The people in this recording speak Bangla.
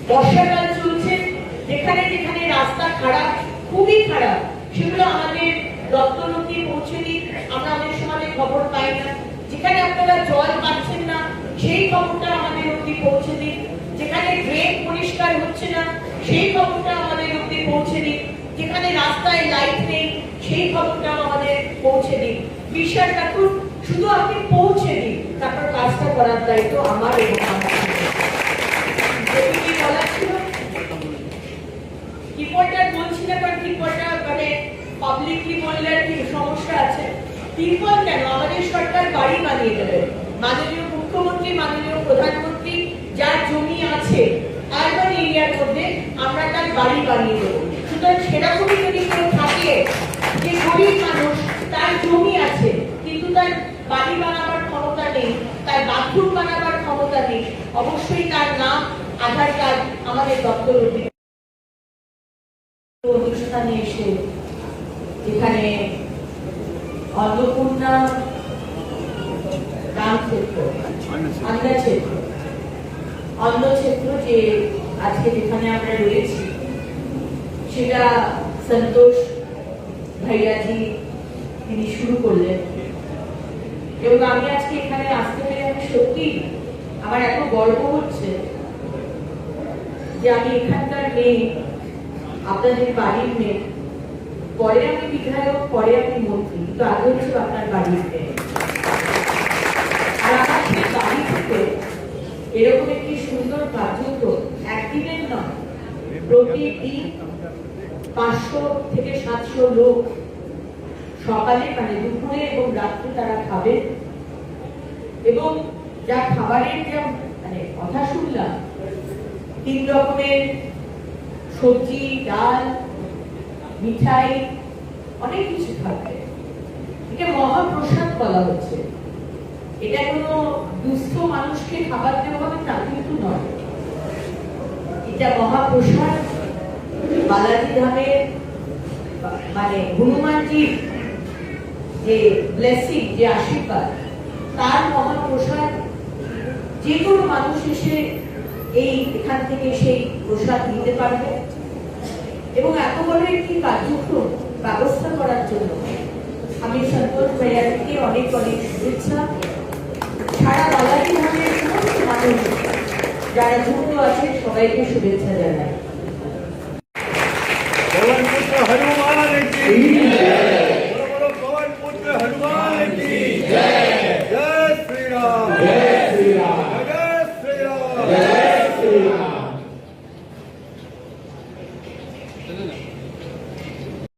বর্ষাকাল চলছে, যেখানে যেখানে রাস্তা খারাপ, খুবই খারাপ, সেগুলো আমাদের দপ্তরকে পৌঁছে দিন। আমরা অনেক সময় খবর পাই না। যেখানে আপনারা জল পাচ্ছেন না, সেই খবরটা আমাদের অব্দি পৌঁছে দিন। যেখানে ড্রেন পরিষ্কার হচ্ছে না, সেই খবরটা আমাদের অব্দি পৌঁছে দিন। যেখানে রাস্তায় লাইট নেই, সেই খবরটা আমাদের পৌঁছে দিন। বিশ্বাস রাখুন, শুধু আপনি পৌঁছে দিন, তারপর কাজটা করার দায়িত্ব আমার এবং আমার। রিপোর্টার বলছি না, কারণ রিপোর্টার মানে পাবলিকলি বললে কি সমস্যা আছে। তিরপল কেন? আমাদের সরকার বাড়ি বানিয়ে দেবে। মাননীয় মুখ্যমন্ত্রী, মাননীয় প্রধানমন্ত্রী যার জমি আছে আরবান এরিয়ার মধ্যে, আমরা তার বাড়ি বানিয়ে দেবো। সুতরাং সেরকমই যদি কেউ থাকে যে গরিব মানুষ, তার জমি আছে কিন্তু তার বাড়ি বানাবার ক্ষমতা নেই, তার বাথরুম বানাবার ক্ষমতা নেই, অবশ্যই তার নাম, আধার কার্ড আমাদের দপ্তর অনুষ্ঠানে এসে, যেখানে অন্নপূর্ণা অন্নক্ষেত্র যে আজকে যেখানে আমরা রয়েছি, সেটা সন্তোষ ভাইয়াজি তিনি শুরু করলেন। এবং আমি আজকে এখানে আসতে পেরে আমি সত্যি আমার এত গর্ব হচ্ছে যে আমি এখানকার মেয়ে, আপনাদের বাড়ির মেয়ে। পরে আমি বিধায়ক, পরে আমি মন্ত্রী, কিন্তু আগে হচ্ছে আপনার বাড়ির মেয়ে। আর আমার সেই বাড়ি থেকে এরকম একটি সুন্দর কার্যক্রম একদিনের নয়, প্রতিদিন 500 থেকে 700 লোক সকালে মানে দুপুরে এবং রাত্রে তারা খাবে। এবং যা খাবারের যা মানে কথা শুনলাম, 3 রকমের সবজি, ডাল, মিঠাই, অনেক কিছু থাকবে। এটা মহাপ্রসাদ বলা হচ্ছে। এটা কোনো দুস্থ মানুষকে খাবার দেওয়া হবে তা কিন্তু নয়। এটা মহাপ্রসাদ বালাজি ধামের মানে হনুমানজির যে ব্লেসিং, যে আশীর্বাদ, তার মহাপ্রসাদ। যে কোনো মানুষ এসে এখান থেকে সেই প্রসাদ নিতে পারবে। এবং এত বড় একটি কার্যক্রম ব্যবস্থা করার জন্য আমি সন্তোষ ভাইয়াকে অনেক অনেক শুভেচ্ছা। সারা বালাজি ধামের সমস্ত মানুষ যারা যুক্ত আছে সবাইকে শুভেচ্ছা জানাই।